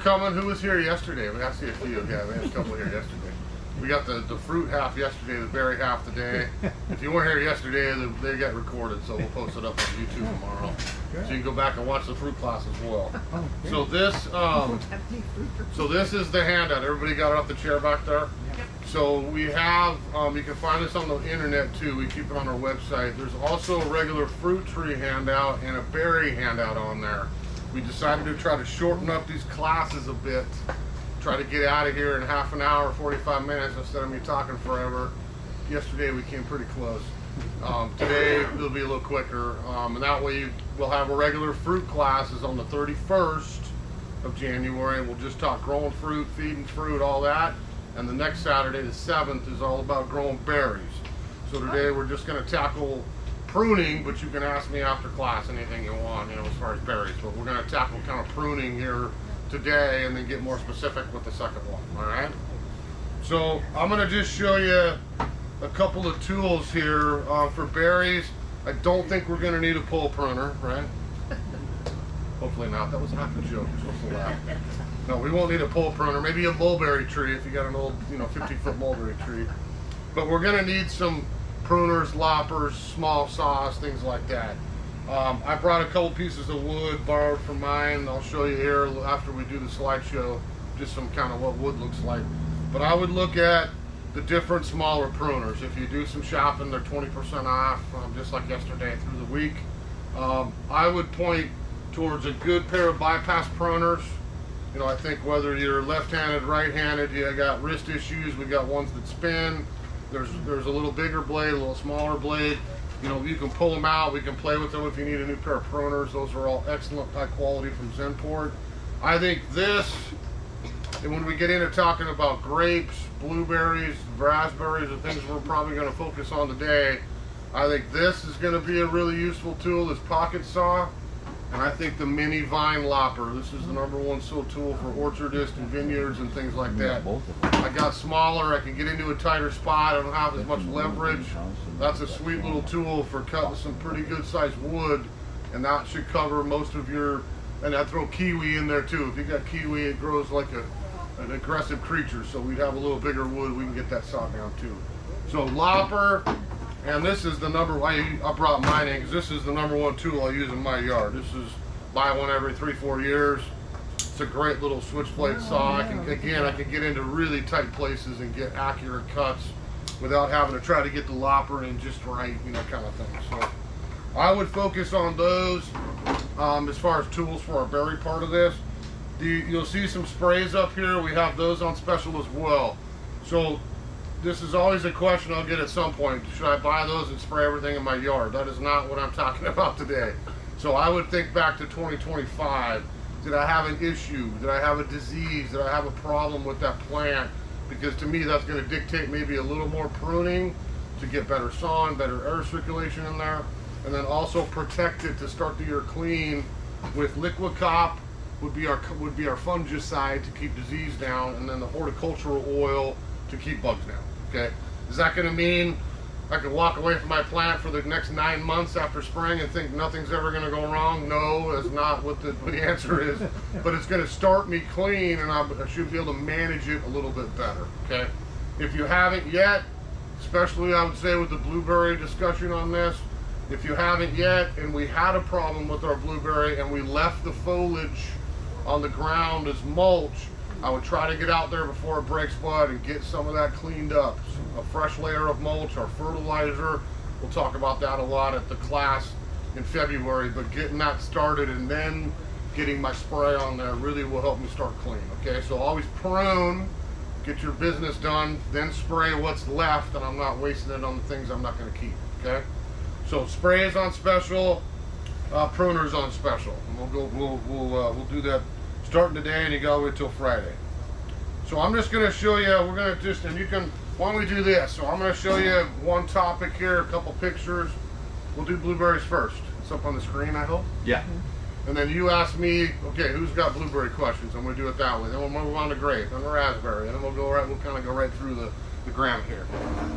coming. Who was here yesterday? I see a few. Yeah, we had a couple here yesterday. We got the fruit half yesterday, the berry half today. If you weren't here yesterday, they got recorded, so we'll post it up on YouTube tomorrow. So you can go back and watch the fruit class as well. So this is the handout. Everybody got it off the chair back there? So we have, you can find this on the internet too. We keep it on our website. There's also a regular fruit tree handout and a berry handout on there. We decided to try to shorten up these classes a bit. Try to get out of here in half an hour, 45 minutes instead of me talking forever. Yesterday we came pretty close. Today it'll be a little quicker. And that way we'll have a regular fruit classes on the 31st of January. We'll just talk growing fruit, feeding fruit, all that. And the next Saturday, the 7th, is all about growing berries. So today we're just going to tackle pruning, but you can ask me after class anything you want, as far as berries. But we're going to tackle kind of pruning here today and then get more specific with the second one, all right? So I'm going to just show you a couple of tools here for berries. I don't think we're going to need a pole pruner, right? Hopefully not. That was half a joke. You're supposed to laugh. No, we won't need a pole pruner. Maybe a mulberry tree if you got an old, 50-foot mulberry tree. But we're going to need some pruners, loppers, small saws, things like that. I brought a couple pieces of wood borrowed from mine. I'll show you here after we do the slideshow, just some kind of what wood looks like. But I would look at the different smaller pruners. If you do some shopping, they're 20% off, just like yesterday through the week. I would point towards a good pair of bypass pruners. I think whether you're left-handed, right-handed, you got wrist issues, we got ones that spin. There's a little bigger blade, a little smaller blade. You can pull them out. We can play with them if you need a new pair of pruners. Those are all excellent, high quality from Zenport. I think this, and when we get into talking about grapes, blueberries, raspberries, and things we're probably going to focus on today, I think this is going to be a really useful tool, this pocket saw. And I think the mini vine lopper, this is the #1 tool for orchardists and vineyards and things like that. I got smaller, I can get into a tighter spot, I don't have as much leverage. That's a sweet little tool for cutting some pretty good sized wood, and that should cover most of your, and I throw kiwi in there too. If you got kiwi, it grows like an aggressive creature, so we'd have a little bigger wood, we can get that saw down too. So lopper. And this is the I brought mine in because this is the #1 tool I use in my yard. This is, buy one every 3-4 years. It's a great little switchblade saw. I can get into really tight places and get accurate cuts without having to try to get the lopper in just right, kind of thing. So I would focus on those as far as tools for our berry part of this. You'll see some sprays up here. We have those on special as well. So this is always a question I'll get at some point. Should I buy those and spray everything in my yard? That is not what I'm talking about today. So I would think back to 2025. Did I have an issue? Did I have a disease? Did I have a problem with that plant? Because to me, that's going to dictate maybe a little more pruning to get better sun, better air circulation in there. And then also protect it to start the year clean with liquid cop would be our fungicide to keep disease down, and then the horticultural oil to keep bugs down. Okay, is that going to mean I could walk away from my plant for the next 9 months after spring and think nothing's ever going to go wrong? No, that's not what the answer is. But it's going to start me clean, and I should be able to manage it a little bit better. Okay, if you haven't yet, especially I would say with the blueberry discussion on this, if you haven't yet, and we had a problem with our blueberry and we left the foliage on the ground as mulch, I would try to get out there before it breaks bud and get some of that cleaned up. A fresh layer of mulch or fertilizer. We'll talk about that a lot at the class in February, but getting that started and then getting my spray on there really will help me start clean. Okay, so always prune, get your business done, then spray what's left, and I'm not wasting it on the things I'm not going to keep. Okay, so spray is on special, pruners on special, and we'll do that starting today, and you go until Friday. So I'm just going to show you, we're going to just, and you can, why don't we do this? So I'm going to show you one topic here, a couple pictures. We'll do blueberries first. It's up on the screen, I hope? Yeah. And then you ask me, okay, who's got blueberry questions? I'm going to do it that way. Then we'll move on to grape, then the raspberry, and then we'll kind of go right through the ground here.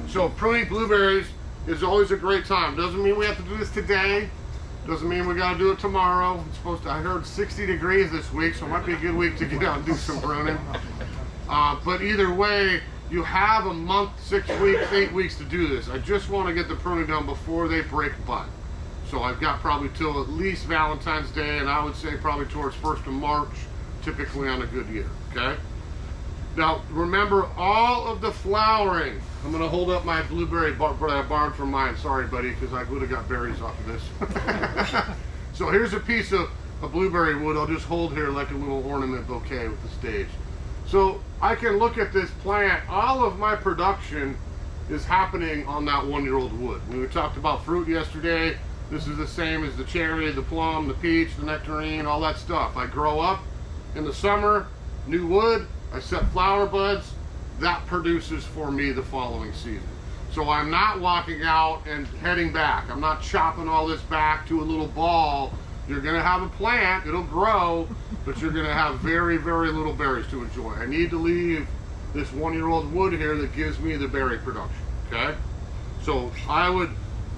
So pruning blueberries is always a great time. Doesn't mean we have to do this today. Doesn't mean we gotta do it tomorrow. It's supposed to, I heard 60 degrees this week, so it might be a good week to get out and do some pruning. But either way, you have a month, 6 weeks, 8 weeks to do this. I just want to get the pruning done before they break bud. So I've got probably till at least Valentine's Day, and I would say probably towards 1st of March, typically on a good year, okay? Now, remember all of the flowering. I'm gonna hold up my blueberry barn for mine. Sorry, buddy, because I would have got berries off of this. So here's a piece of blueberry wood I'll just hold here like a little ornament bouquet with the stage. So I can look at this plant. All of my production is happening on that 1-year-old wood. We talked about fruit yesterday. This is the same as the cherry, the plum, the peach, the nectarine, all that stuff. I grow up in the summer, new wood, I set flower buds, that produces for me the following season. So I'm not walking out and heading back. I'm not chopping all this back to a little ball. You're gonna have a plant, it'll grow, but you're gonna have very, very little berries to enjoy. I need to leave this 1-year-old wood here that gives me the berry production, okay? So I would,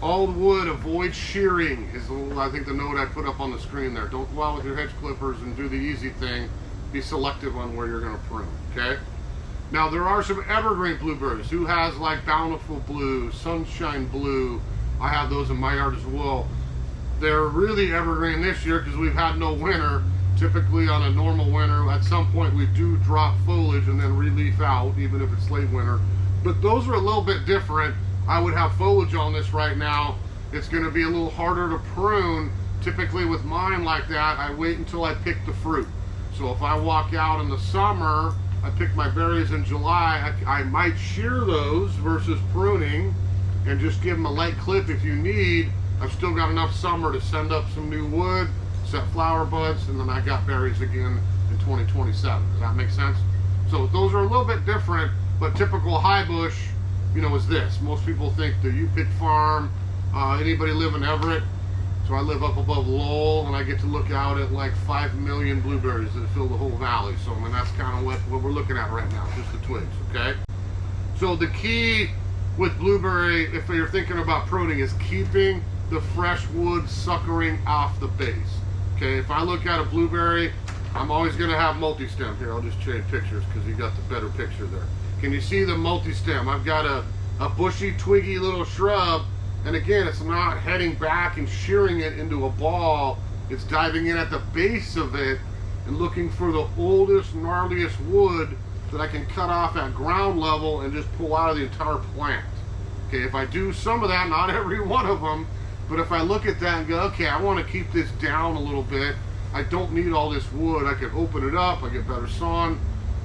all wood, avoid shearing is, I think, the note I put up on the screen there. Don't go out with your hedge clippers and do the easy thing. Be selective on where you're gonna prune, okay? Now there are some evergreen blueberries. Who has like Bountiful Blue, Sunshine Blue? I have those in my yard as well. They're really evergreen this year because we've had no winter. Typically on a normal winter, at some point we do drop foliage and then re-leaf out, even if it's late winter. But those are a little bit different. I would have foliage on this right now. It's gonna be a little harder to prune. Typically with mine like that, I wait until I pick the fruit. So if I walk out in the summer, I pick my berries in July, I might shear those versus pruning and just give them a light clip if you need. I've still got enough summer to send up some new wood, set flower buds, and then I got berries again in 2027. Does that make sense? So those are a little bit different, but typical high bush, you know, is this. Most people think the U-Pick farm, anybody live in Everett? So I live up above Lowell, and I get to look out at like 5 million blueberries that fill the whole valley. So I mean, that's kind of what we're looking at right now, just the twigs, okay? So the key with blueberry, if you're thinking about pruning, is keeping the fresh wood suckering off the base. Okay, if I look at a blueberry, I'm always gonna have multi-stem here. I'll just change pictures because you got the better picture there. Can you see the multi-stem? I've got a bushy, twiggy little shrub. And again, it's not heading back and shearing it into a ball. It's diving in at the base of it and looking for the oldest, gnarliest wood that I can cut off at ground level and just pull out of the entire plant. Okay, if I do some of that, not every one of them, but if I look at that and go, okay, I want to keep this down a little bit, I don't need all this wood. I can open it up, I get better sun,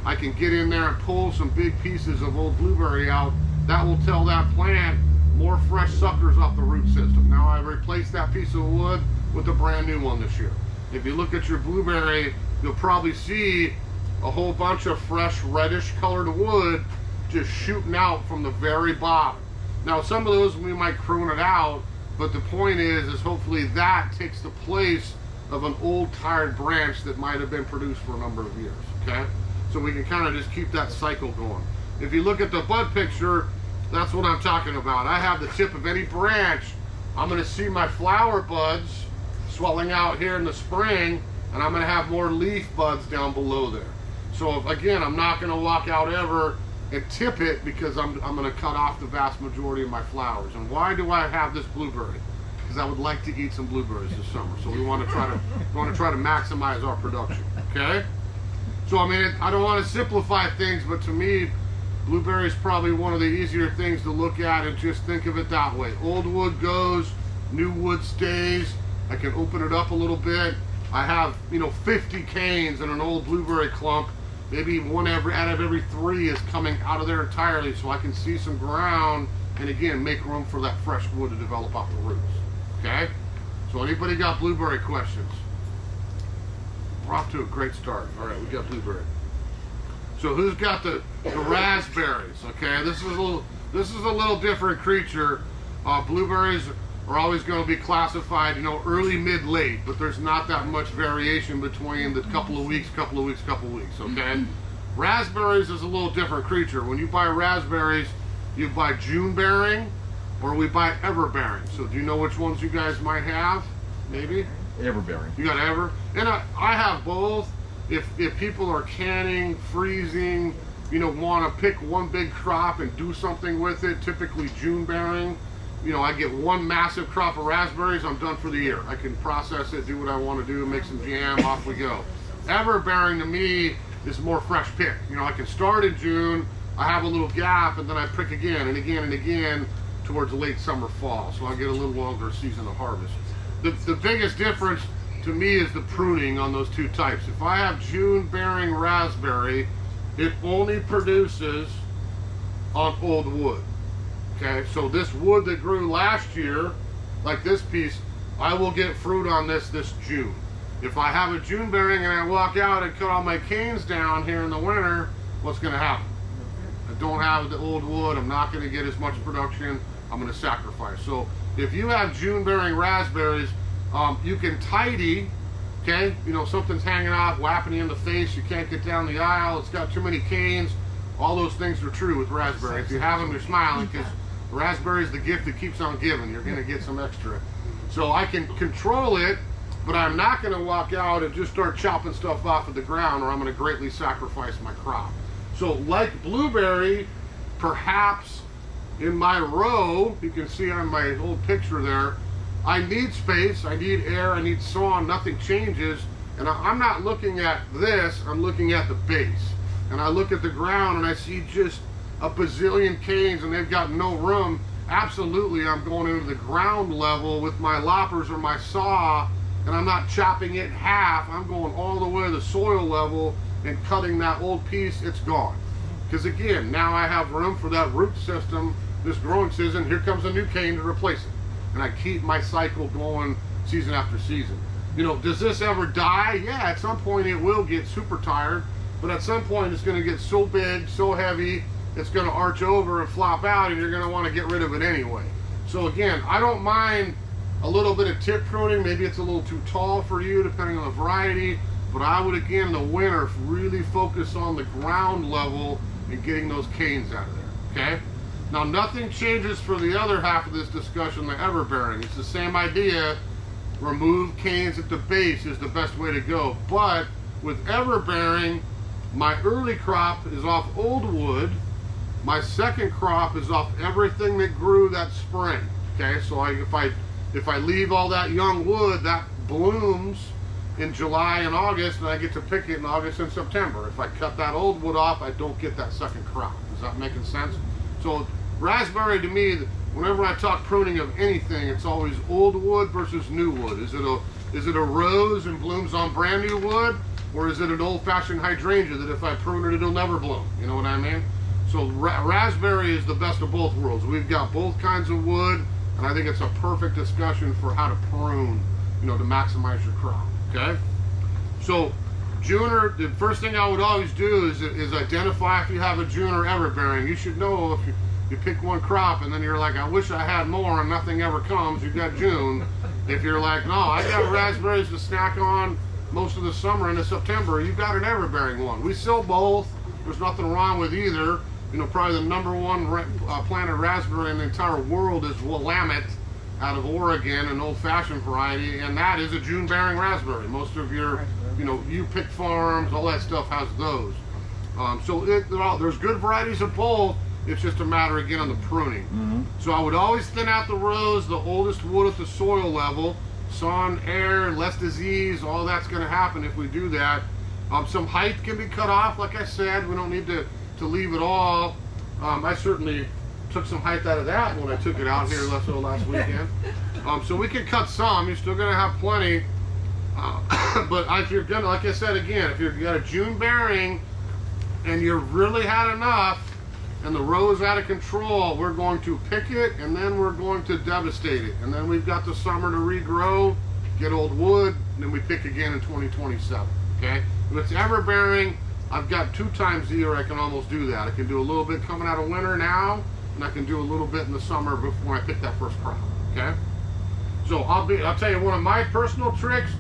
I can get in there and pull some big pieces of old blueberry out. That will tell that plant more fresh suckers off the root system. Now I've replaced that piece of wood with a brand new one this year. If you look at your blueberry, you'll probably see a whole bunch of fresh reddish colored wood just shooting out from the very bottom. Now some of those we might prune it out, but the point is hopefully that takes the place of an old tired branch that might have been produced for a number of years, okay? So we can kind of just keep that cycle going. If you look at the bud picture, that's what I'm talking about. I have the tip of any branch. I'm gonna see my flower buds swelling out here in the spring, and I'm gonna have more leaf buds down below there. So again, I'm not gonna walk out ever and tip it because I'm gonna cut off the vast majority of my flowers. And why do I have this blueberry? Because I would like to eat some blueberries this summer. So we wanna try to maximize our production, okay? So I mean, I don't wanna simplify things, but to me, blueberry is probably one of the easier things to look at and just think of it that way. Old wood goes, new wood stays. I can open it up a little bit. I have, 50 canes in an old blueberry clump. Maybe one out of every 3 is coming out of there entirely, so I can see some ground and again, make room for that fresh wood to develop off the roots, okay? So anybody got blueberry questions? We're off to a great start. All right, we got blueberry. So who's got the raspberries? Okay, this is a little different creature. Blueberries are always going to be classified, early, mid, late, but there's not that much variation between the couple of weeks. Okay, raspberries is a little different creature. When you buy raspberries, you buy June bearing or we buy ever bearing. So do you know which ones you guys might have? maybe? Everbearing. You got ever? And I have both. If people are canning, freezing, you know, want to pick one big crop and do something with it, typically June bearing, you know, I get one massive crop of raspberries, I'm done for the year. I can process it, do what I want to do, make some jam, off we go. Everbearing to me is more fresh pick. You know, I can start in June, I have a little gap, and then I pick again and again and again towards late summer, fall. So I get a little longer season of harvest. The biggest difference to me is the pruning on those two types. If I have June bearing raspberry, it only produces on old wood. Okay, so this wood that grew last year, like this piece, I will get fruit on this June. If I have a June bearing and I walk out and cut all my canes down here in the winter, what's going to happen? I don't have the old wood, I'm not going to get as much production, I'm going to sacrifice. So if you have June bearing raspberries, you can tidy, okay? You know, something's hanging off, whapping you in the face, you can't get down the aisle, it's got too many canes. All those things are true with raspberry. If you have them, you're smiling, because raspberry is the gift that keeps on giving. You're gonna get some extra. So I can control it, but I'm not gonna walk out and just start chopping stuff off of the ground, or I'm gonna greatly sacrifice my crop. So like blueberry, perhaps in my row, you can see on my old picture there, I need space, I need air, I need sun, nothing changes, and I'm not looking at this, I'm looking at the base. And I look at the ground and I see just a bazillion canes and they've got no room. Absolutely, I'm going into the ground level with my loppers or my saw, and I'm not chopping it in half, I'm going all the way to the soil level and cutting that old piece, it's gone. Because again, now I have room for that root system, this growing season, here comes a new cane to replace it. And I keep my cycle going season after season. You know, does this ever die? Yeah, at some point it will get super tired, but at some point it's gonna get so big, so heavy, it's gonna arch over and flop out, and you're gonna wanna get rid of it anyway. So again, I don't mind a little bit of tip pruning. Maybe it's a little too tall for you, depending on the variety, but I would, again, in the winter, really focus on the ground level and getting those canes out of there, okay? Now, nothing changes for the other half of this discussion, the everbearing. It's the same idea. Remove canes at the base is the best way to go. But with everbearing, my early crop is off old wood. My second crop is off everything that grew that spring. Okay, so if I leave all that young wood, that blooms in July and August, and I get to pick it in August and September. If I cut that old wood off, I don't get that second crop. Is that making sense? So raspberry, to me, whenever I talk pruning of anything, it's always old wood versus new wood. Is it a rose and blooms on brand new wood, or is it an old-fashioned hydrangea that if I prune it, it'll never bloom? You know what I mean? So raspberry is the best of both worlds. We've got both kinds of wood, and I think it's a perfect discussion for how to prune, you know, to maximize your crop. Okay? So Juner, the first thing I would always do is identify if you have a June or everbearing. You should know if you pick one crop and then you're like, I wish I had more and nothing ever comes, you've got June. If you're like, no, I got raspberries to snack on most of the summer into September, you've got an everbearing one. We sell both. There's nothing wrong with either. You know, probably the #1 planted raspberry in the entire world is Willamette out of Oregon, an old-fashioned variety, and that is a June-bearing raspberry. Most of your, you know, you pick farms, all that stuff has those. So there's good varieties of both. It's just a matter, again, of the pruning. Mm-hmm. So I would always thin out the rows, the oldest wood at the soil level. Sun, air, less disease, all that's going to happen if we do that. Some height can be cut off, like I said. We don't need to leave it all. I certainly took some height out of that when I took it out here last weekend. So we can cut some. You're still going to have plenty. But if you're going to, like I said again, if you've got a June bearing and you've really had enough and the row is out of control, we're going to pick it and then we're going to devastate it. And then we've got the summer to regrow, get old wood, and then we pick again in 2027. Okay? If it's ever bearing, I've got 2 times a year I can almost do that. I can do a little bit coming out of winter now, and I can do a little bit in the summer before I pick that first crop. Okay? So I'll tell you one of my personal tricks.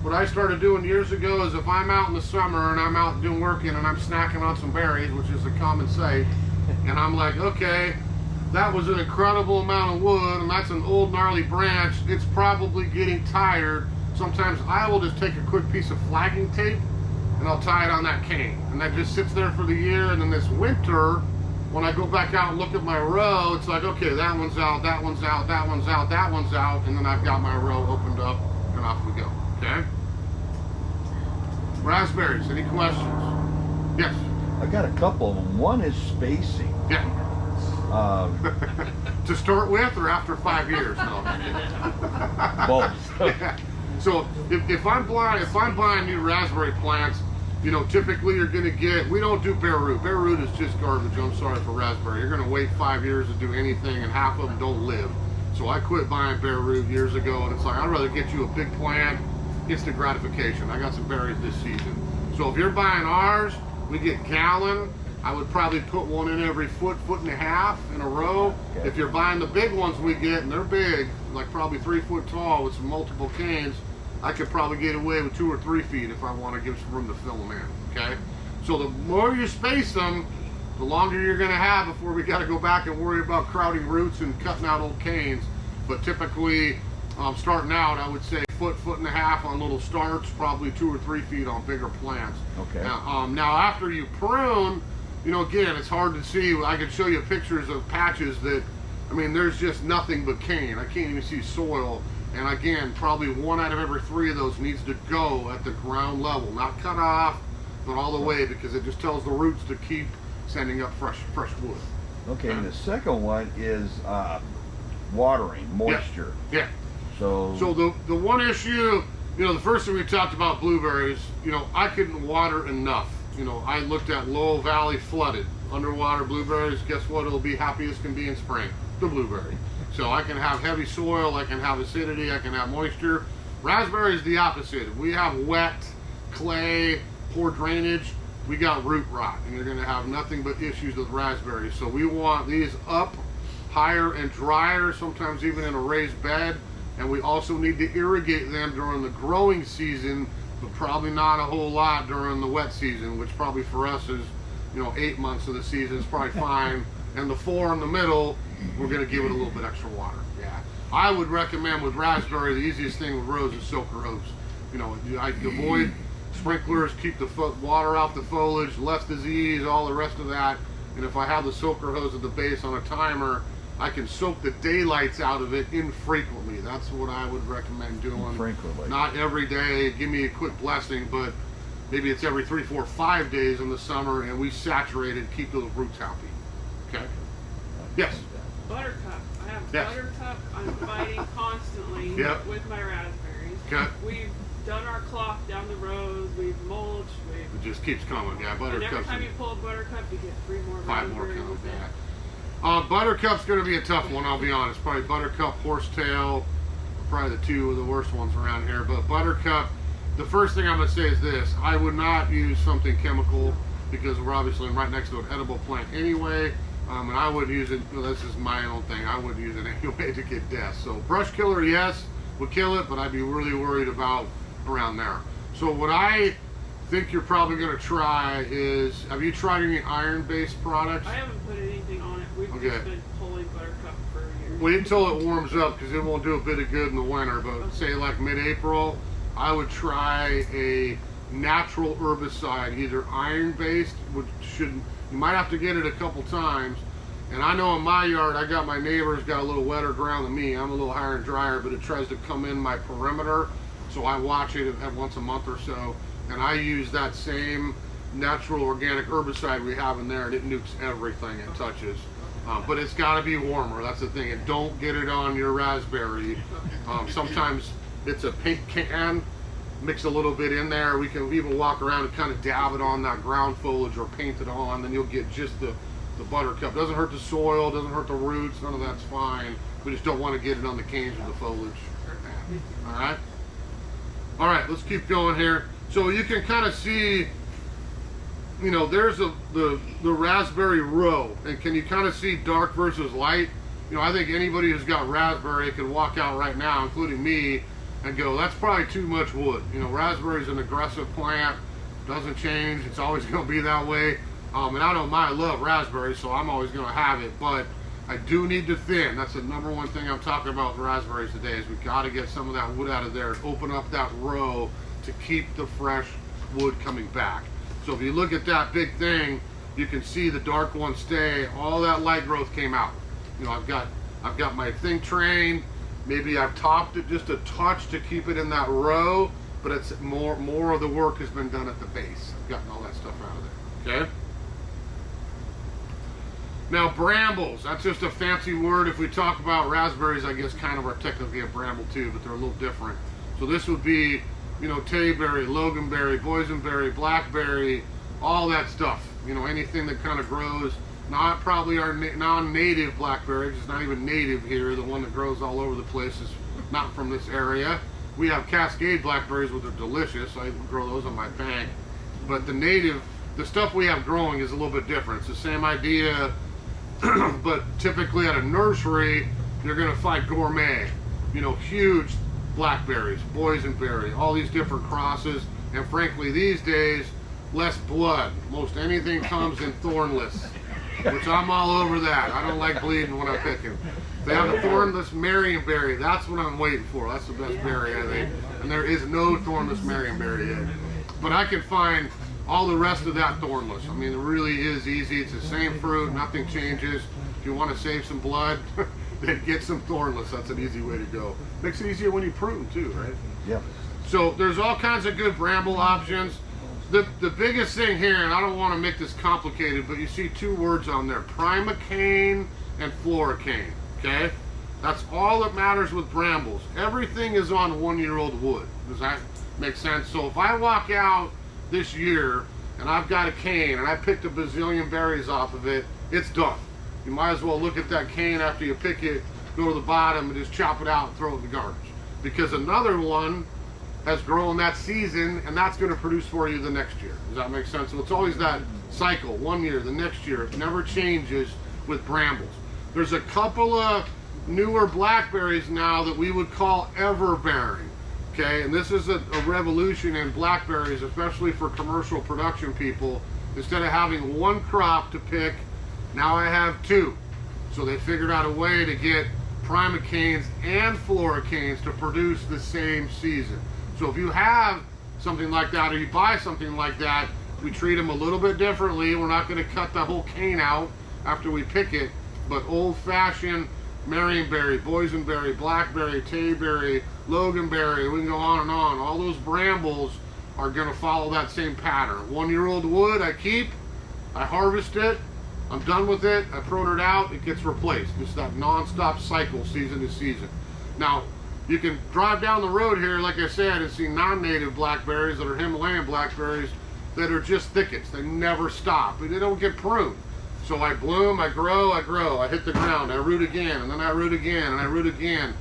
What I started doing years ago is if I'm out in the summer and I'm out doing working and I'm snacking on some berries, which is a common sight, and I'm like, okay, that was an incredible amount of wood, and that's an old gnarly branch. It's probably getting tired. Sometimes I will just take a quick piece of flagging tape and I'll tie it on that cane, and that just sits there for the year. And then this winter, when I go back out and look at my row, it's like, okay, that one's out, that one's out, that one's out, that one's out, and then I've got my row opened up and off we go. Okay? Raspberries, any questions? Yes. I got a couple of them. One is spacing. Yeah. To start with, or after 5 years? No. Both. Yeah. So if I'm buying new raspberry plants, you know, typically you're going to get, we don't do bare root. Bare root is just garbage. I'm sorry for raspberry. You're going to wait 5 years to do anything, and half of them don't live. So I quit buying bare root years ago, and it's like, I'd rather get you a big plant, instant gratification. I got some berries this season. So if you're buying ours, we get gallon. I would probably put one in every foot and a half in a row. Okay. If you're buying the big ones we get, and they're big, like probably 3 foot tall with some multiple canes, I could probably get away with 2 or 3 feet if I want to give some room to fill them in, okay? So the more you space them, the longer you're gonna have before we gotta go back and worry about crowding roots and cutting out old canes. But typically, starting out, I would say foot and a half on little starts, probably 2 or 3 feet on bigger plants. Okay. Now after you prune, you know, again, it's hard to see. I could show you pictures of patches that, I mean, there's just nothing but cane. I can't even see soil. And again, probably 1 out of every 3 of those needs to go at the ground level, not cut off, but all the way, because it just tells the roots to keep sending up fresh wood. Okay, and the second one is watering, moisture. Yeah. So the one issue, you know, the first thing we talked about blueberries, you know, I couldn't water enough. You know, I looked at Lowell Valley flooded, underwater blueberries. Guess what? It'll be happy as can be in spring, the blueberry. So I can have heavy soil, I can have acidity, I can have moisture. Raspberry is the opposite. If we have wet, clay, poor drainage, we got root rot, and you're gonna have nothing but issues with raspberries. So we want these up higher and drier, sometimes even in a raised bed. And we also need to irrigate them during the growing season, but probably not a whole lot during the wet season, which probably for us is, you know, 8 months of the season is probably fine. And the 4 in the middle, we're gonna give it a little bit extra water. Yeah. I would recommend with raspberry, the easiest thing with rose is soaker hose. You know, I avoid sprinklers, keep the water off the foliage, less disease, all the rest of that. And if I have the soaker hose at the base on a timer, I can soak the daylights out of it infrequently. That's what I would recommend doing. Frequently. Not every day, give me a quick blessing, but maybe it's every 3, 4, 5 days in the summer, and we saturate it, keep those roots healthy. Okay? Yes? Buttercup. I have Yes. buttercup. I'm fighting constantly Yep. with my raspberries. Okay. We've done our cloth down the rows. We've mulched. It just keeps coming. Yeah, And every buttercups. time you pull a buttercup, you get 3 more 5 more raspberries. comes. Yeah. Buttercup's going to be a tough one, I'll be honest. Probably buttercup, horsetail, probably the 2 of the worst ones around here. But buttercup, the first thing I'm going to say is this: I would not use something chemical, because we're obviously right next to an edible plant anyway. And I would use it, well, this is my own thing, I would use it anyway to get death. So brush killer, yes, would kill it, but I'd be really worried about around there. So what I think you're probably going to try is, have you tried any iron-based products? I haven't put anything on it. We've Okay. just been pulling buttercup for years. Wait until it warms up, because it won't do a bit of good in the winter. But say like mid-April, I would try a natural herbicide, either iron-based, which you might have to get it a couple times. And I know in my yard, I got my neighbors got a little wetter ground than me. I'm a little higher and drier, but it tries to come in my perimeter. So I watch it once a month or so, and I use that same natural organic herbicide we have in there, and it nukes everything it touches. But it's got to be warmer. That's the thing. And don't get it on your raspberry. Sometimes it's a paint can. Mix a little bit in there. We can even walk around and kind of dab it on that ground foliage or paint it on. Then you'll get just the buttercup. Doesn't hurt the soil. Doesn't hurt the roots. None of that's fine. We just don't want to get it on the canes or the foliage. All right. All right. Let's keep going here. So you can kind of see, you know, there's the raspberry row, and can you kind of see dark versus light? You know, I think anybody who's got raspberry can walk out right now, including me, and go, that's probably too much wood. You know, raspberry's an aggressive plant, doesn't change, it's always going to be that way. And I know I love raspberries, so I'm always going to have it, but I do need to thin. That's the number one thing I'm talking about with raspberries today is we got to get some of that wood out of there and open up that row to keep the fresh wood coming back. So if you look at that big thing, you can see the dark ones stay. All that light growth came out. You know, I've got my thing trained. Maybe I've topped it just a touch to keep it in that row, but it's more of the work has been done at the base. I've gotten all that stuff out of there. Okay. Now brambles, that's just a fancy word. If we talk about raspberries, I guess kind of are technically a bramble too, but they're a little different. So this would be, you know, tayberry, loganberry, boysenberry, blackberry, all that stuff. You know, anything that kind of grows. Not probably our non-native blackberries. It's not even native here. The one that grows all over the place is not from this area. We have Cascade blackberries, which are delicious. I grow those on my bank. But the native, the stuff we have growing is a little bit different. It's the same idea. But typically at a nursery, you're going to find gourmet, you know, huge blackberries, boysenberry, all these different crosses. And frankly, these days, less blood. Most anything comes in thornless, which I'm all over that. I don't like bleeding when I'm picking. They have a thornless Marionberry. That's what I'm waiting for. That's the best berry, I think. And there is no thornless Marionberry yet. But I can find all the rest of that thornless. I mean, it really is easy. It's the same fruit. Nothing changes. If you want to save some blood, then get some thornless. That's an easy way to go. Makes it easier when you prune too, right? Yeah. So there's all kinds of good bramble options. The biggest thing here, and I don't want to make this complicated, but you see two words on there, primocane and floricane, okay? That's all that matters with brambles. Everything is on 1-year-old wood. Does that make sense? So if I walk out this year and I've got a cane and I picked a bazillion berries off of it, it's done. You might as well look at that cane after you pick it, go to the bottom and just chop it out and throw it in the garbage. Because another one has grown that season and that's going to produce for you the next year. Does that make sense? So it's always that cycle, 1 year, the next year. It never changes with brambles. There's a couple of newer blackberries now that we would call everbearing. Okay, and this is a revolution in blackberries, especially for commercial production people. Instead of having one crop to pick, now I have two. So they figured out a way to get primocanes and floricanes to produce the same season. So if you have something like that, or you buy something like that, we treat them a little bit differently. We're not going to cut the whole cane out after we pick it, but old-fashioned Marionberry, boysenberry, blackberry, tayberry, loganberry, we can go on and on. All those brambles are going to follow that same pattern. 1-year-old wood I keep, I harvest it, I'm done with it, I prune it out, it gets replaced. It's that non-stop cycle, season to season. Now, you can drive down the road here, like I said, and see non-native blackberries that are Himalayan blackberries that are just thickets. They never stop, but they don't get pruned. So I bloom, I grow, I hit the ground, I root again, and then I root again, and I root again.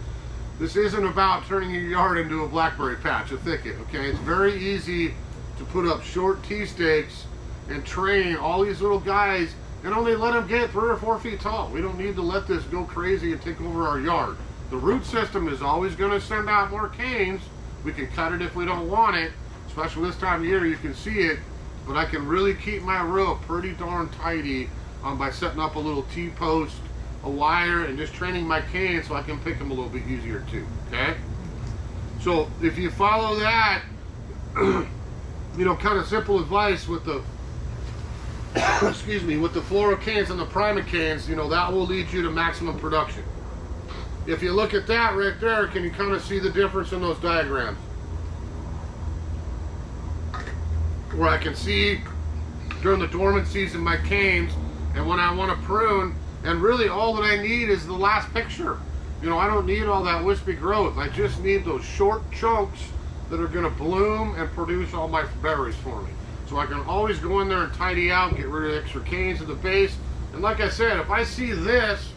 This isn't about turning your yard into a blackberry patch, a thicket, okay? It's very easy to put up short tea stakes and train all these little guys and only let them get 3 or 4 feet tall. We don't need to let this go crazy and take over our yard. The root system is always going to send out more canes. We can cut it if we don't want it, especially this time of year, you can see it, but I can really keep my row pretty darn tidy by setting up a little T-post, a wire, and just training my cane so I can pick them a little bit easier too, okay? So if you follow that, you know, kind of simple advice with the, excuse me, with the floricanes and the primocanes, you know, that will lead you to maximum production. If you look at that right there, can you kind of see the difference in those diagrams? Where I can see during the dormant season my canes, and when I want to prune, and really all that I need is the last picture. You know, I don't need all that wispy growth. I just need those short chunks that are going to bloom and produce all my berries for me. So I can always go in there and tidy out, get rid of extra canes at the base. And like I said, if I see this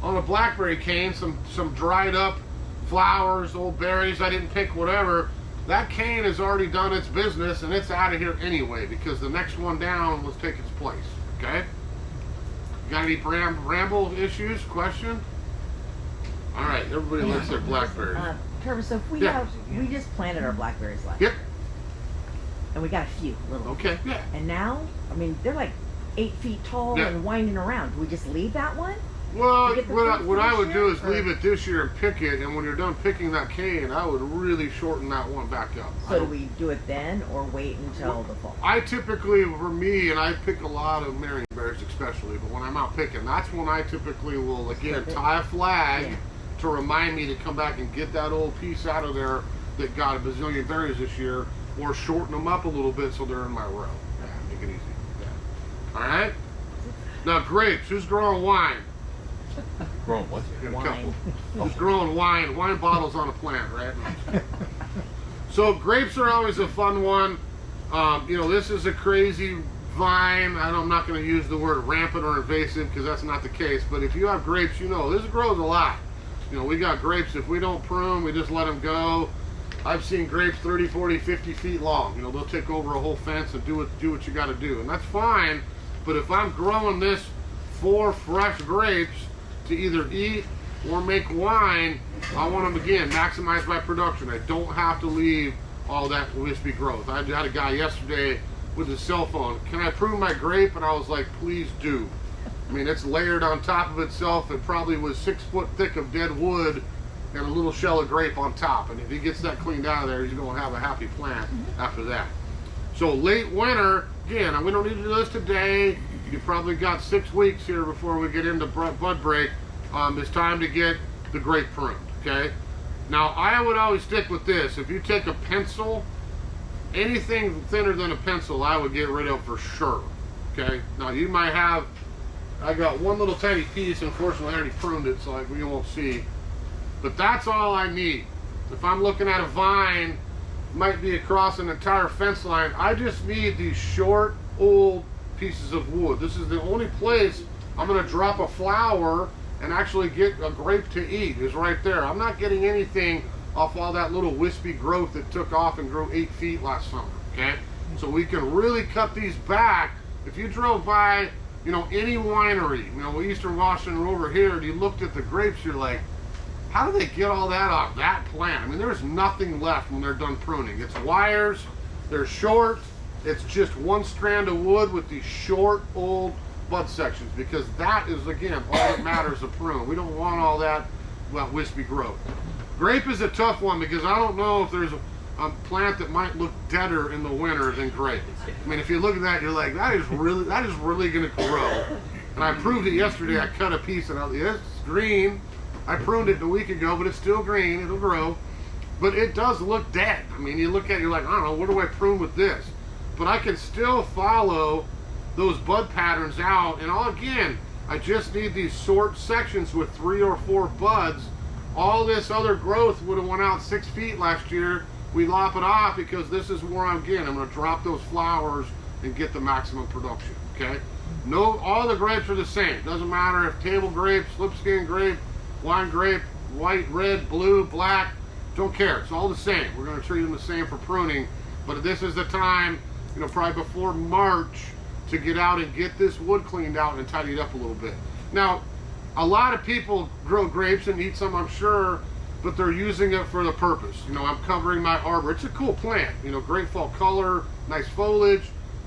on a blackberry cane, some dried up flowers, old berries I didn't pick, whatever, that cane has already done its business and it's out of here anyway because the next one down will take its place, okay? Got any bramble issues? Question? All right, everybody likes their blackberries. Trevor, so if we we just planted our blackberries last Yep. year, and we got a few little. Okay, yeah. And now, I mean, they're like 8 feet tall Yeah. and winding around. Do we just leave that one? Well, To get the what fruit I for would this do year, is or- leave it this year and pick it, and when you're done picking that cane, I would really shorten that one back up. So do we do it then or wait until the fall? I typically, for me, and I pick a lot of Pruning Berries especially, but when I'm out picking, that's when I typically will, again, tie a flag Yeah. to remind me to come back and get that old piece out of there that got a bazillion berries this year, or shorten them up a little bit so they're in my row. Yeah, make it easy. Yeah. All right? Now, grapes. Who's growing wine? Growing what? Got a Wine. couple. Who's growing wine bottles on a plant, right? So grapes are always a fun one. You know, this is a crazy vine. I'm not going to use the word rampant or invasive because that's not the case. But if you have grapes, you know, this grows a lot. You know, we got grapes, if we don't prune, we just let them go. I've seen grapes 30, 40, 50 feet long. You know, they'll take over a whole fence and do what you got to do. And that's fine. But if I'm growing this for fresh grapes to either eat or make wine, I want them, again, maximize my production. I don't have to leave all that wispy growth. I had a guy yesterday with his cell phone. Can I prune my grape? And I was like, please do. I mean, it's layered on top of itself. It probably was 6 foot thick of dead wood and a little shell of grape on top. And if he gets that cleaned out of there, he's going to have a happy plant after that. So late winter, again, we don't need to do this today. You probably got 6 weeks here before we get into bud break. It's time to get the grape pruned, okay? Now, I would always stick with this. If you take a pencil, anything thinner than a pencil, I would get rid of for sure, okay? Now, you might have, I got one little tiny piece. Unfortunately, I already pruned it, so you won't see. But that's all I need. If I'm looking at a vine, might be across an entire fence line, I just need these short, old pieces of wood. This is the only place I'm going to drop a flower and actually get a grape to eat, is right there. I'm not getting anything off all that little wispy growth that took off and grew 8 feet last summer, okay? So we can really cut these back. If you drove by, you know, any winery, you know, Eastern Washington or over here, and you looked at the grapes, you're like, how do they get all that off that plant? I mean, there's nothing left when they're done pruning. It's wires, they're short, it's just one strand of wood with these short, old bud sections, because that is, again, all that matters of prune. We don't want all that, well, wispy growth. Grape is a tough one because I don't know if there's a plant that might look deader in the winter than grape. I mean, if you look at that, you're like, that is really going to grow. And I proved it yesterday. I cut a piece and it's green. I pruned it a week ago, but it's still green. It'll grow. But it does look dead. I mean, you look at it, you're like, I don't know, what do I prune with this? But I can still follow those bud patterns out. And again, I just need these short sections with 3 or 4 buds. All this other growth would have went out 6 feet last year. We lop it off because this is where I'm going to drop those flowers and get the maximum production, okay? No, all the grapes are the same. Doesn't matter if table grape, slipskin grape, wine grape, white, red, blue, black, don't care. It's all the same. We're going to treat them the same for pruning, but this is the time, you know, probably before March, to get out and get this wood cleaned out and tidied up a little bit. Now, a lot of people grow grapes and eat some, I'm sure, but they're using it for the purpose. You know, I'm covering my arbor. It's a cool plant, you know, great fall color, nice foliage.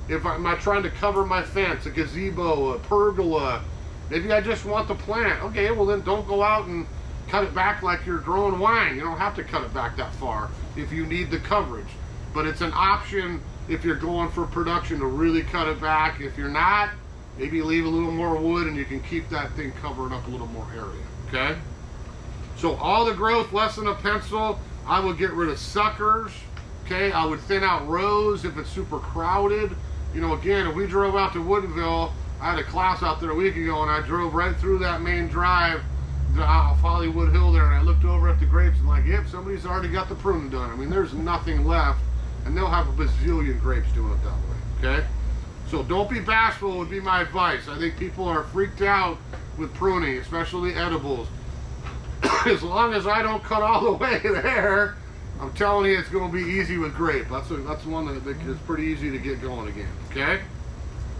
If I'm not trying to cover my fence, a gazebo, a pergola, maybe I just want the plant. Okay, well then don't go out and cut it back like you're growing wine. You don't have to cut it back that far if you need the coverage. But it's an option if you're going for production to really cut it back. If you're not, maybe leave a little more wood and you can keep that thing covered up a little more area, okay? So all the growth less than a pencil, I would get rid of suckers, okay? I would thin out rows if it's super crowded. You know, again, if we drove out to Woodinville, I had a class out there a week ago and I drove right through that main drive off Hollywood Hill there, and I looked over at the grapes and like, yep, somebody's already got the pruning done. I mean, there's nothing left, and they'll have a bazillion grapes doing it that way, okay? So don't be bashful would be my advice. I think people are freaked out with pruning, especially edibles. As long as I don't cut all the way there, I'm telling you it's going to be easy with grape. That's one that is pretty easy to get going again, okay?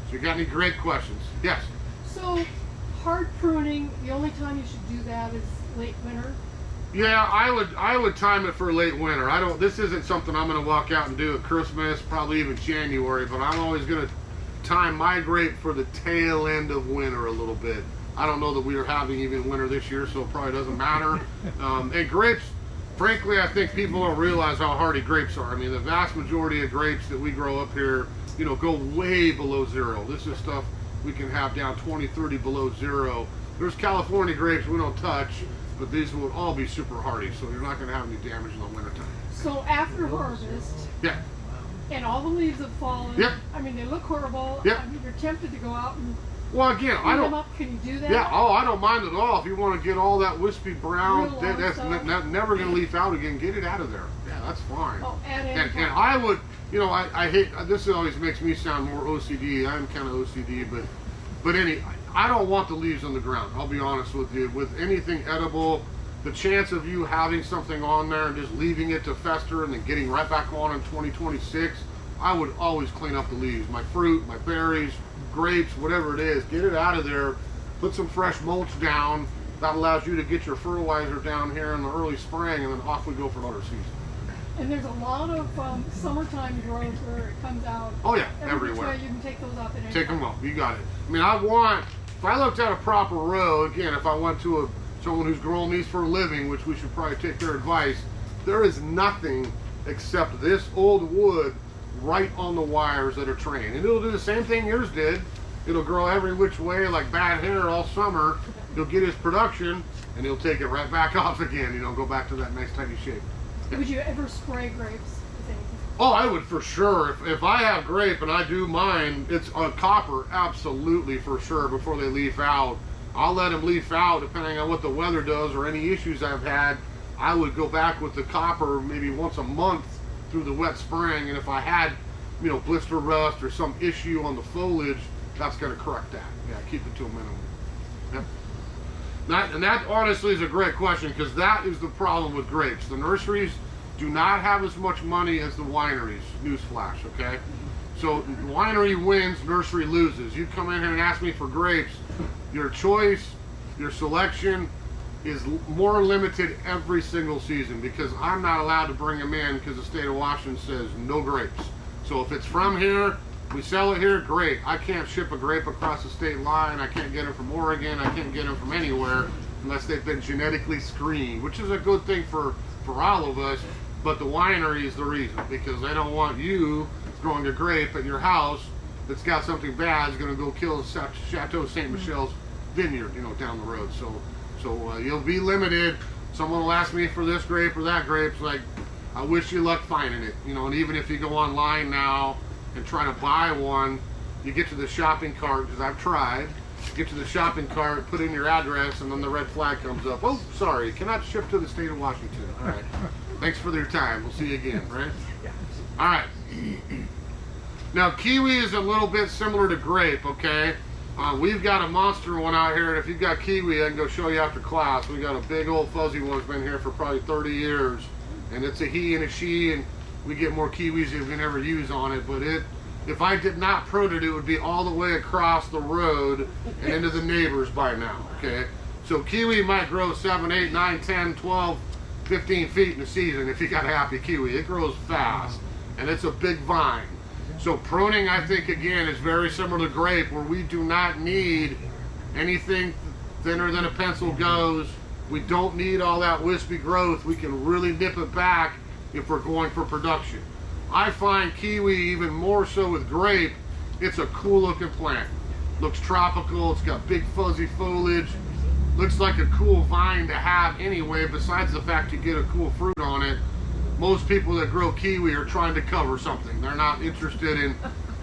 So you got any grape questions? Yes? So, hard pruning, the only time you should do that is late winter? Yeah, I would time it for late winter. This isn't something I'm going to walk out and do at Christmas, probably even January, but I'm always going to time my grape for the tail end of winter a little bit. I don't know that we are having even winter this year, so it probably doesn't matter. And grapes, frankly, I think people don't realize how hardy grapes are. I mean, the vast majority of grapes that we grow up here, you know, go way below zero. This is stuff we can have down 20, 30 below zero. There's California grapes we don't touch, but these will all be super hardy, so you're not going to have any damage in the wintertime. So after harvest, Yeah. and all the leaves have fallen. Yep. I mean, they look horrible. Yep. I mean, you're tempted to go out and Well, again, clean I them don't. up. Can you do that? Yeah. Oh, I don't mind at all. If you want to get all that wispy brown, Real long that's stuff. never going to leaf out again. Get it out of there. Yeah, that's fine. Oh, add in. And I would, you know, I hate, this always makes me sound more OCD. I'm kind of OCD, but I don't want the leaves on the ground. I'll be honest with you. With anything edible, the chance of you having something on there and just leaving it to fester and then getting right back on in 2026, I would always clean up the leaves. My fruit, my berries, grapes, whatever it is, get it out of there. Put some fresh mulch down. That allows you to get your fertilizer down here in the early spring, and then off we go for another season. And there's a lot of summertime growth where it comes out. Oh yeah, Every which everywhere. way you can take those off at any Take time. them up. You got it. I mean, if I looked at a proper row, again, if I went to someone who's growing these for a living, which we should probably take their advice, there is nothing except this old wood right on the wires that are trained. And it'll do the same thing yours did. It'll grow every which way like bad hair all summer. He'll get his production, and he'll take it right back off again, you know, go back to that nice tidy shape. Would you ever spray grapes with anything? Oh, I would for sure. If I have grape and I do mine, it's a copper, absolutely for sure, before they leaf out. I'll let them leaf out depending on what the weather does or any issues I've had. I would go back with the copper maybe once a month through the wet spring, and if I had, you know, blister rust or some issue on the foliage, that's going to correct that. Yeah, keep it to a minimum. Yep. And that honestly is a great question, because that is the problem with grapes. The nurseries do not have as much money as the wineries. Newsflash, okay? So winery wins, nursery loses. You come in here and ask me for grapes, your choice, your selection is more limited every single season, because I'm not allowed to bring them in because the state of Washington says no grapes. So if it's from here, we sell it here, great. I can't ship a grape across the state line. I can't get them from Oregon. I can't get them from anywhere unless they've been genetically screened, which is a good thing for all of us. But the winery is the reason, because they don't want you growing a grape at your house that's got something bad is going to go kill Chateau Ste. Michelle's vineyard, you know, down the road. So you'll be limited. Someone will ask me for this grape or that grape. It's like, I wish you luck finding it, you know. And even if you go online now and try to buy one, you get to the shopping cart, because I've tried. Get to the shopping cart, put in your address, and then the red flag comes up. Oh, sorry, cannot ship to the state of Washington. All right. Thanks for your time. We'll see you again, right? All right. Now, kiwi is a little bit similar to grape, okay? We've got a monster one out here, and if you've got kiwi, I can go show you after class. We got a big old fuzzy one that's been here for probably 30 years, and it's a he and a she, and we get more kiwis than we can ever use on it. But if I did not prune it, it would be all the way across the road and into the neighbors by now, okay? So kiwi might grow 7, 8, 9, 10, 12, 15 feet in a season if you got a happy kiwi. It grows fast, and it's a big vine. So pruning, I think, again, is very similar to grape, where we do not need anything thinner than a pencil goes. We don't need all that wispy growth. We can really nip it back if we're going for production. I find kiwi even more so with grape. It's a cool looking plant. Looks tropical. It's got big fuzzy foliage. Looks like a cool vine to have anyway, besides the fact you get a cool fruit on it. Most people that grow kiwi are trying to cover something. They're not interested in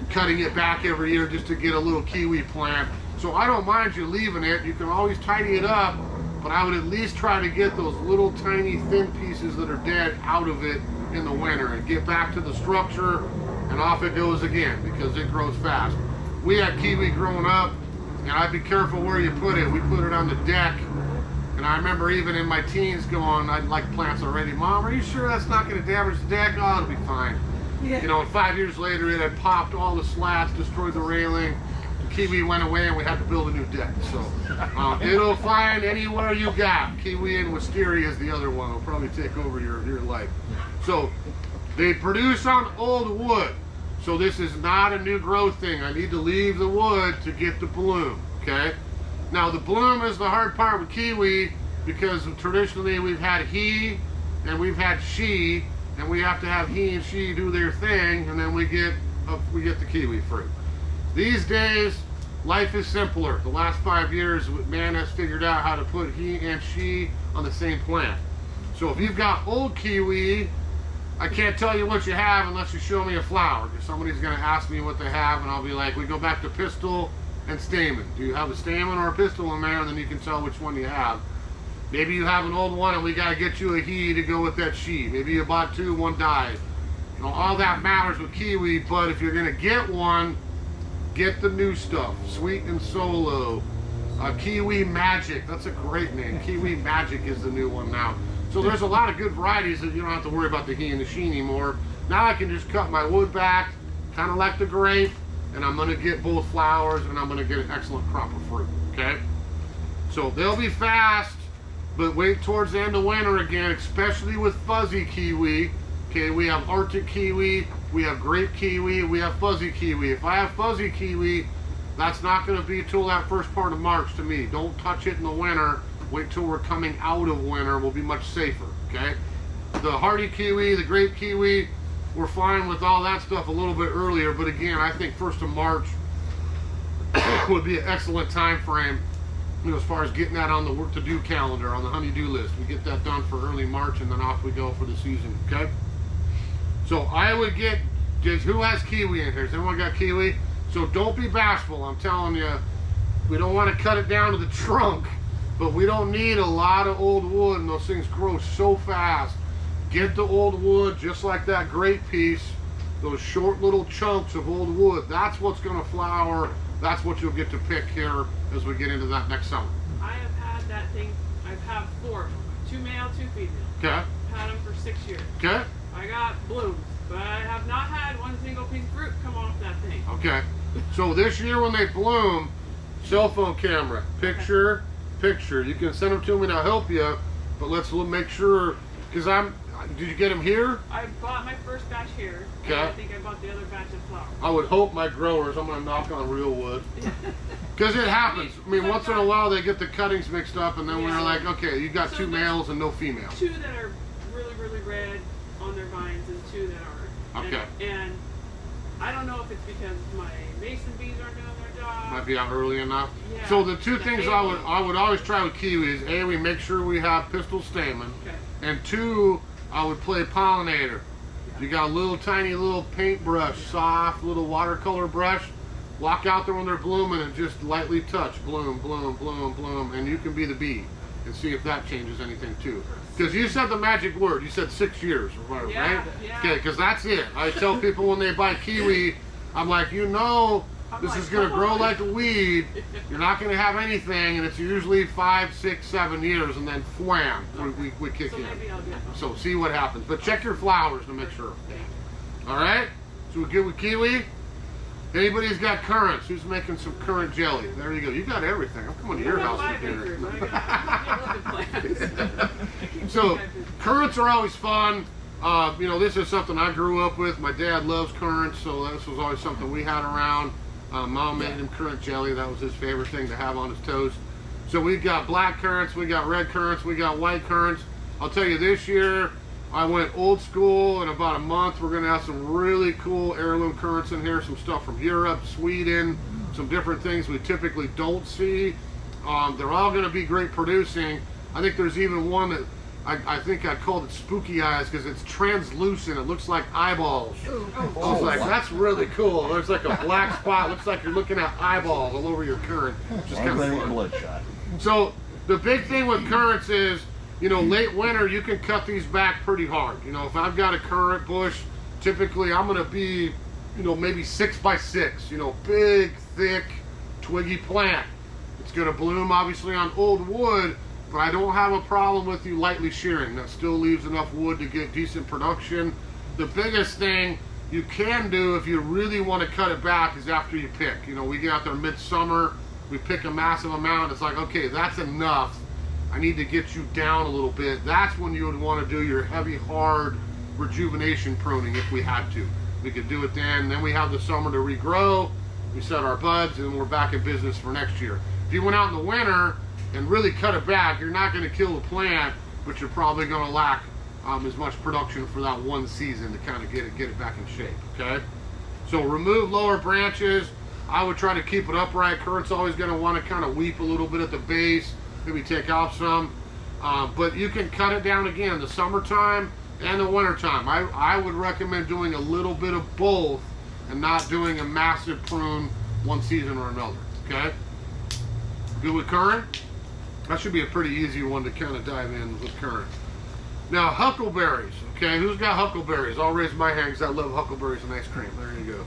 cutting it back every year just to get a little kiwi plant. So I don't mind you leaving it. You can always tidy it up, but I would at least try to get those little tiny thin pieces that are dead out of it in the winter and get back to the structure, and off it goes again, because it grows fast. We had kiwi growing up, and I'd be careful where you put it. We put it on the deck. And I remember even in my teens going, I'd like plants already. Mom, are you sure that's not going to damage the deck? Oh, it'll be fine. Yeah. You know, and 5 years later, it had popped all the slats, destroyed the railing. The kiwi went away, and we had to build a new deck. So it'll find anywhere you got. Kiwi and wisteria is the other one. It'll probably take over your life. So they produce on old wood. So this is not a new growth thing. I need to leave the wood to get the bloom, okay? Now the bloom is the hard part with kiwi because traditionally we've had he and we've had she, and we have to have he and she do their thing, and then we get the kiwi fruit. These days, life is simpler. The last 5 years, man has figured out how to put he and she on the same plant. So if you've got old kiwi, I can't tell you what you have unless you show me a flower, because somebody's going to ask me what they have, and I'll be like, we go back to pistil and stamen. Do you have a stamen or a pistil in there? And then you can tell which one you have. Maybe you have an old one and we got to get you a he to go with that she. Maybe you bought two, one died. You know, all that matters with kiwi, but if you're going to get one, get the new stuff. Sweet and Solo. Kiwi Magic. That's a great name. Kiwi Magic is the new one now. So there's a lot of good varieties that you don't have to worry about the he and the she anymore. Now I can just cut my wood back, kind of like the grape, and I'm going to get both flowers, and I'm going to get an excellent crop of fruit. Okay? So they'll be fast, but wait towards the end of winter again, especially with fuzzy kiwi. Okay, we have Arctic kiwi, we have grape kiwi, we have fuzzy kiwi. If I have fuzzy kiwi, that's not going to be till that first part of March to me. Don't touch it in the winter. Wait till we're coming out of winter. We'll be much safer, okay? The hardy kiwi, the grape kiwi, we're fine with all that stuff a little bit earlier, but again, I think 1st of March would be an excellent time frame, you know, as far as getting that on the work to do calendar, on the honey-do list. We get that done for early March, and then off we go for the season, okay? So I would get, who has kiwi in here? Has anyone got kiwi? So don't be bashful, I'm telling you. We don't want to cut it down to the trunk, but we don't need a lot of old wood, and those things grow so fast. Get the old wood, just like that grape piece, those short little chunks of old wood. That's what's going to flower. That's what you'll get to pick here as we get into that next summer. I have had that thing, I've had 4 of them, 2 male, 2 female. Okay. I've had them for 6 years. Okay. I got blooms, but I have not had one single piece of fruit come off that thing. Okay. So this year when they bloom, cell phone camera, picture. You can send them to me and I'll help you, but let's make sure, because did you get them here? I bought my first batch here. Okay. And I think I bought the other batch of flowers. I would hope my growers, I'm going to knock on real wood. Because it happens. I mean, once in a while they get the cuttings mixed up, and then we're like, okay, you got 2 males and no females. 2 that are really, really red on their vines and 2 that aren't. Okay. And I don't know if it's because my mason bees aren't doing their job. Might be out early enough. Yeah. So the 2 things I April. would always try with kiwi is A, we make sure we have pistil stamen, Okay. and 2, I would play pollinator. You got a little tiny little paintbrush, soft little watercolor brush. Walk out there when they're blooming and just lightly touch, bloom, bloom, bloom, bloom, and you can be the bee and see if that changes anything too. Because you said the magic word. You said 6 years or whatever, Yeah, right? yeah. Okay, because that's it. I tell people when they buy kiwi, I'm like, you know, this is going to grow like a weed. You're not going to have anything, and it's usually 5, 6, 7 years, and then wham, we kick So in. maybe I'll get one. So see what happens. But check your flowers to make sure. All right? So we're good with kiwi. Anybody's got currants? Who's making some currant jelly? There you go. You got everything. I'm coming to your house for dinner. So currants are always fun. You know, this is something I grew up with. My dad loves currants, so this was always something we had around. Mom made him currant jelly. That was his favorite thing to have on his toast. So we got black currants, we got red currants, we got white currants. I'll tell you, this year I went old school. In about a month, we're going to have some really cool heirloom currants in here. Some stuff from Europe, Sweden, some different things we typically don't see. They're all going to be great producing. I think there's even one that I think I called it spooky eyes because it's translucent. It looks like eyeballs. I was like, that's really cool. There's like a black spot. Looks like you're looking at eyeballs all over your currant. Just kind of fun. Bloodshot. So the big thing with currants is, you know, late winter you can cut these back pretty hard. You know, if I've got a currant bush, typically I'm going to be, you know, maybe 6 by 6. You know, big, thick, twiggy plant. It's going to bloom obviously on old wood, but I don't have a problem with you lightly shearing. That still leaves enough wood to get decent production. The biggest thing you can do if you really want to cut it back is after you pick. You know, we get out there midsummer, we pick a massive amount. It's like, okay, that's enough. I need to get you down a little bit. That's when you would want to do your heavy, hard rejuvenation pruning if we had to. We could do it then. Then we have the summer to regrow. We set our buds, and we're back in business for next year. If you went out in the winter and really cut it back, you're not going to kill the plant, but you're probably going to lack as much production for that one season to kind of get it back in shape. Okay, so remove lower branches. I would try to keep it upright. Current's always going to want to kind of weep a little bit at the base, maybe take off some, but you can cut it down again the summertime and the wintertime. I would recommend doing a little bit of both and not doing a massive prune one season or another. Okay, good with currant? That should be a pretty easy one to kind of dive in with currant. Now, huckleberries. Okay, who's got huckleberries? I'll raise my hand because I love huckleberries and ice cream. There you go.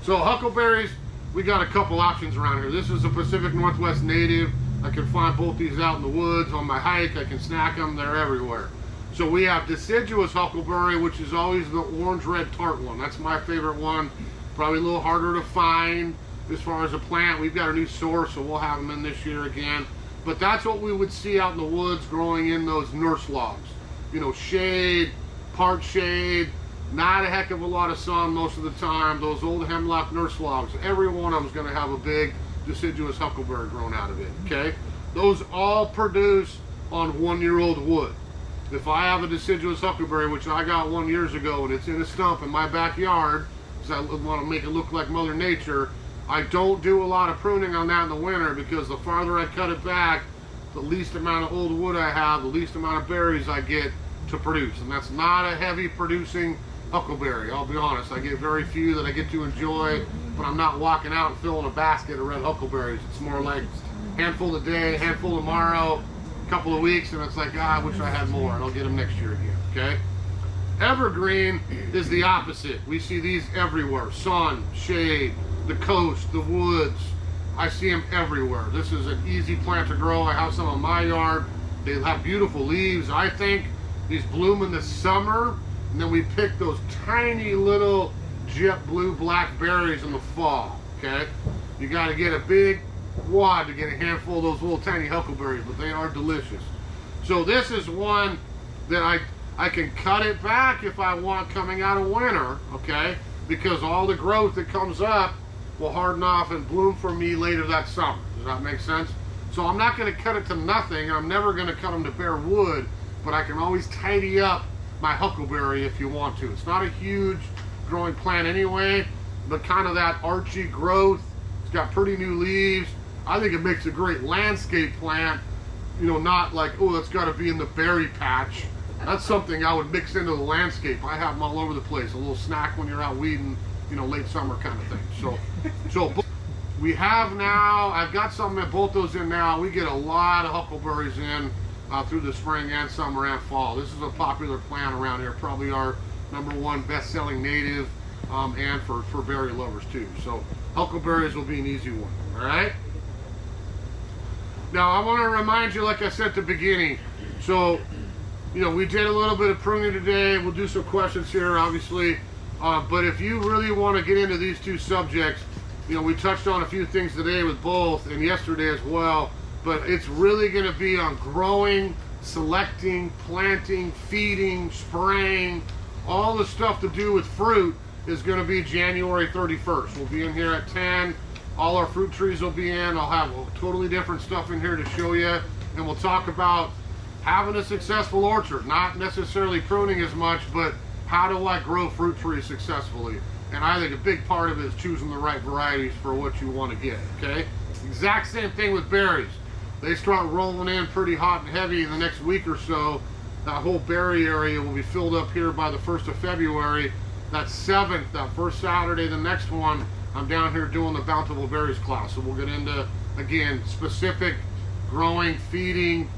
So huckleberries, we got a couple options around here. This is a Pacific Northwest native. I can find both these out in the woods on my hike. I can snack them. They're everywhere. So we have deciduous huckleberry, which is always the orange-red tart one. That's my favorite one. Probably a little harder to find as far as a plant. We've got a new source, so we'll have them in this year again. But that's what we would see out in the woods growing in those nurse logs. You know, shade, part shade, not a heck of a lot of sun most of the time. Those old hemlock nurse logs, every one of them is going to have a big deciduous huckleberry grown out of it. Okay, those all produce on 1-year-old wood. If I have a deciduous huckleberry, which I got 1 year ago, and it's in a stump in my backyard, because I want to make it look like Mother Nature, I don't do a lot of pruning on that in the winter, because the farther I cut it back, the least amount of old wood I have, the least amount of berries I get to produce. And that's not a heavy producing huckleberry, I'll be honest. I get very few that I get to enjoy, but I'm not walking out and filling a basket of red huckleberries. It's more like handful today, handful tomorrow, a couple of weeks, and it's like, I wish I had more, and I'll get them next year again. Okay, evergreen is the opposite. We see these everywhere. Sun, shade, the coast, the woods. I see them everywhere. This is an easy plant to grow. I have some in my yard. They have beautiful leaves. I think these bloom in the summer, and then we pick those tiny little jet blue black berries in the fall. Okay, you got to get a big wad to get a handful of those little tiny huckleberries, but they are delicious. So this is one that I can cut it back if I want coming out of winter. Okay, because all the growth that comes up will harden off and bloom for me later that summer. Does that make sense? So I'm not going to cut it to nothing. I'm never going to cut them to bare wood, but I can always tidy up my huckleberry if you want to. It's not a huge growing plant anyway, but kind of that archy growth. It's got pretty new leaves. I think it makes a great landscape plant. You know, not like, oh, it's got to be in the berry patch. That's something I would mix into the landscape. I have them all over the place. A little snack when you're out weeding, you know, late summer kind of thing. So we have now, I've got some at both those in now. We get a lot of huckleberries in through the spring and summer and fall. This is a popular plant around here, probably our #1 best-selling native, and for berry lovers too. So huckleberries will be an easy one. All right. Now I want to remind you, like I said at the beginning, so you know, we did a little bit of pruning today. We'll do some questions here, obviously. But if you really want to get into these two subjects, you know, we touched on a few things today with both and yesterday as well, but it's really going to be on growing, selecting, planting, feeding, spraying, all the stuff to do with fruit is going to be January 31st. We'll be in here at 10. All our fruit trees will be in. I'll have totally different stuff in here to show you, and we'll talk about having a successful orchard, not necessarily pruning as much, but how do I grow fruit trees successfully? And I think a big part of it is choosing the right varieties for what you want to get, okay? Exact same thing with berries. They start rolling in pretty hot and heavy in the next week or so. That whole berry area will be filled up here by the 1st of February. That 7th, that first Saturday, the next one, I'm down here doing the Bountiful Berries class. So we'll get into, again, specific growing, feeding,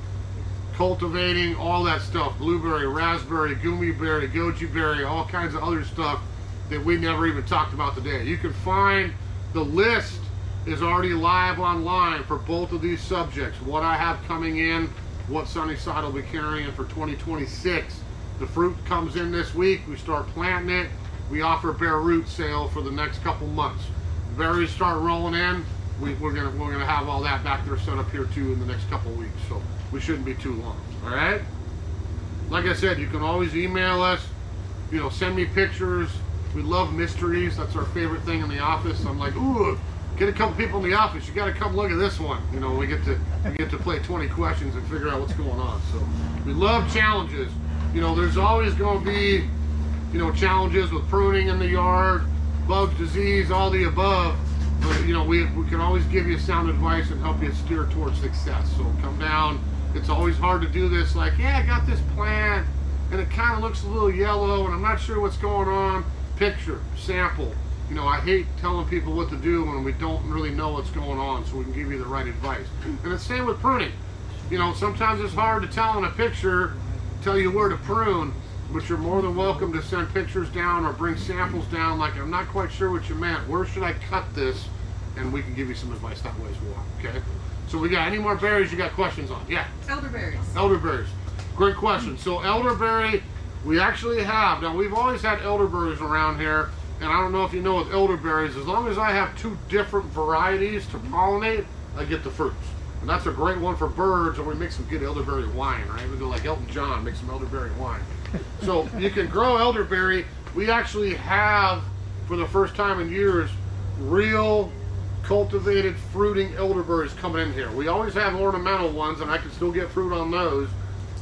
cultivating, all that stuff. Blueberry, raspberry, gummy berry, goji berry, all kinds of other stuff that we never even talked about today. You can find the list is already live online for both of these subjects. What I have coming in, what Sunnyside will be carrying for 2026. The fruit comes in this week. We start planting it. We offer bare root sale for the next couple months. Berries start rolling in. We're gonna have all that back there set up here too in the next couple weeks. So we shouldn't be too long. All right. Like I said, you can always email us. You know, send me pictures. We love mysteries. That's our favorite thing in the office. I'm like, ooh, get a couple people in the office. You got to come look at this one. You know, we get to play 20 questions and figure out what's going on. So we love challenges. You know, there's always going to be, you know, challenges with pruning in the yard, bugs, disease, all the above. But you know, we can always give you sound advice and help you steer towards success. So come down. It's always hard to do this. Like, yeah, I got this plant, and it kind of looks a little yellow, and I'm not sure what's going on. Picture, sample. You know, I hate telling people what to do when we don't really know what's going on, so we can give you the right advice. And it's the same with pruning. You know, sometimes it's hard to tell in a picture, tell you where to prune, but you're more than welcome to send pictures down or bring samples down. Like, I'm not quite sure what you meant. Where should I cut this? And we can give you some advice that way as well. Okay. So we got any more berries you got questions on? Yeah. Elderberries. Elderberries. Great question. So elderberry, we actually have. Now, we've always had elderberries around here. And I don't know if you know with elderberries, as long as I have 2 different varieties to pollinate, I get the fruits. And that's a great one for birds, or we make some good elderberry wine, right? We go like Elton John, make some elderberry wine. So you can grow elderberry. We actually have, for the first time in years, real cultivated fruiting elderberries coming in here. We always have ornamental ones, and I can still get fruit on those.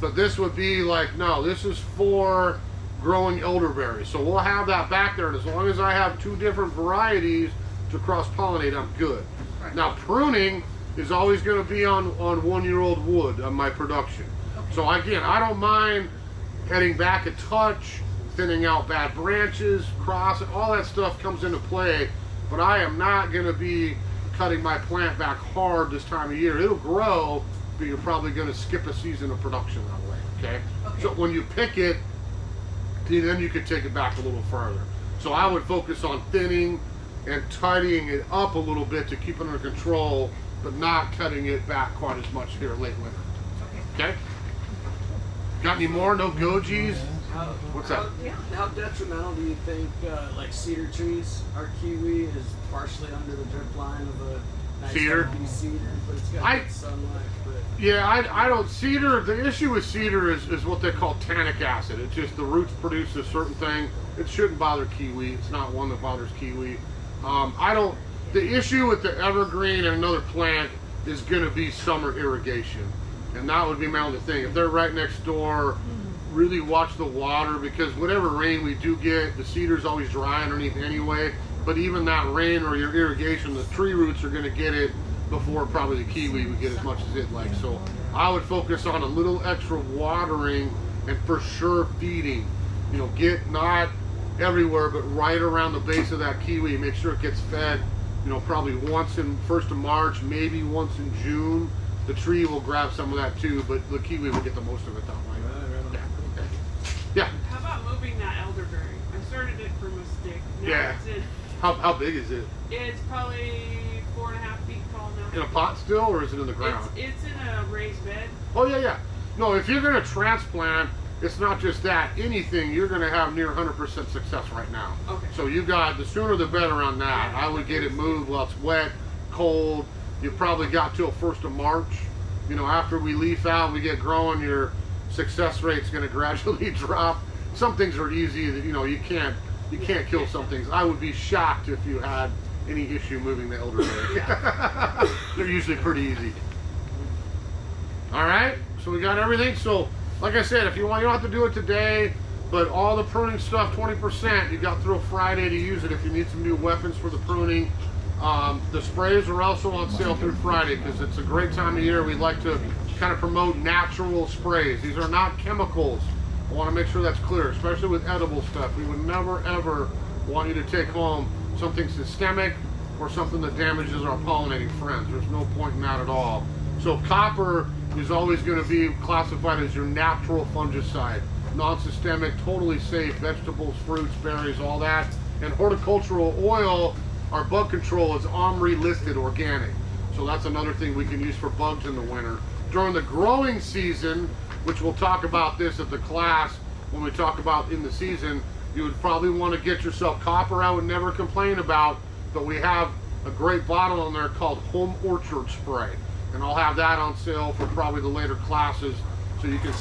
But this would be like, no, this is for growing elderberries. So we'll have that back there, and as long as I have 2 different varieties to cross-pollinate, I'm good. Right. Now, pruning is always going to be on 1-year-old wood on my production. Okay. So again, I don't mind heading back a touch, thinning out bad branches, all that stuff comes into play, but I am not going to be cutting my plant back hard this time of year. It'll grow, but you're probably going to skip a season of production that way, okay? So when you pick it, then you could take it back a little further. So I would focus on thinning and tidying it up a little bit to keep it under control, but not cutting it back quite as much here late winter. Okay? Got any more? No gojis? What's that? How detrimental do you think, like cedar trees, our kiwi is partially under the drip line of a nice Cedar? healthy cedar, but it's got good sunlight. But Yeah, I don't, cedar, the issue with cedar is what they call tannic acid. It's just the roots produce a certain thing. It shouldn't bother kiwi. It's not one that bothers kiwi. The issue with the evergreen and another plant is gonna be summer irrigation. And that would be my only thing. If they're right next door, really watch the water, because whatever rain we do get, the cedar's always dry underneath anyway. But even that rain or your irrigation, the tree roots are gonna get it before probably the kiwi would get as much as it likes. So I would focus on a little extra watering and for sure feeding. You know, get not everywhere, but right around the base of that kiwi. Make sure it gets fed, you know, probably once in 1st of March, maybe once in June. The tree will grab some of that too, but the kiwi will get the most of it that way. Yeah. How about moving that elderberry? I started it from a stick. Now Yeah. it's in. How big is it? It's probably 4.5 feet tall now. In a pot still, or is it in the ground? It's in a raised bed. Oh yeah. No, if you're gonna transplant, it's not just that. Anything, you're gonna have near 100% success right now. Okay. So you got, the sooner the better on that. I would get it moved while it's wet, cold. You probably got till 1st of March. You know, after we leaf out, we get growing, your success rate's gonna gradually drop. Some things are easy that, you know, you can't kill some things. I would be shocked if you had any issue moving the elderberry. They're usually pretty easy. All right, so we got everything. So like I said, if you want, you don't have to do it today, but all the pruning stuff, 20%, you got through Friday to use it if you need some new weapons for the pruning. The sprays are also on sale through Friday because it's a great time of year. We like to kind of promote natural sprays. These are not chemicals. I want to make sure that's clear, especially with edible stuff. We would never ever want you to take home something systemic or something that damages our pollinating friends. There's no point in that at all. So copper is always going to be classified as your natural fungicide, non-systemic, totally safe, vegetables, fruits, berries, all that. And horticultural oil, our bug control, is OMRI listed organic. So that's another thing we can use for bugs in the winter. During the growing season, which we'll talk about this at the class when we talk about in the season, you would probably want to get yourself copper. I would never complain about, but we have a great bottle on there called Home Orchard Spray. And I'll have that on sale for probably the later classes, so you can,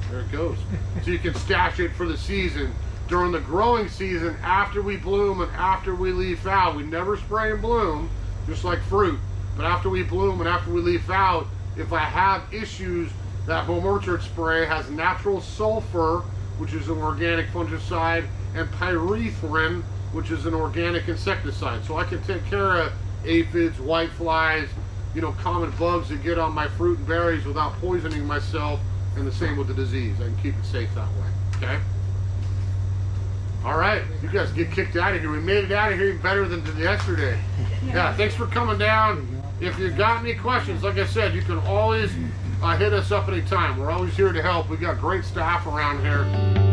there it goes. So you can stash it for the season. During the growing season, after we bloom and after we leaf out, we never spray and bloom. just like fruit. But after we bloom and after we leaf out, if I have issues, that home orchard spray has natural sulfur, which is an organic fungicide, and pyrethrin, which is an organic insecticide. So I can take care of aphids, whiteflies, you know, common bugs that get on my fruit and berries without poisoning myself, and the same with the disease. I can keep it safe that way, okay? All right, you guys get kicked out of here. We made it out of here even better than yesterday. Yeah, thanks for coming down. If you got any questions, like I said, you can always hit us up anytime. We're always here to help. We got great staff around here.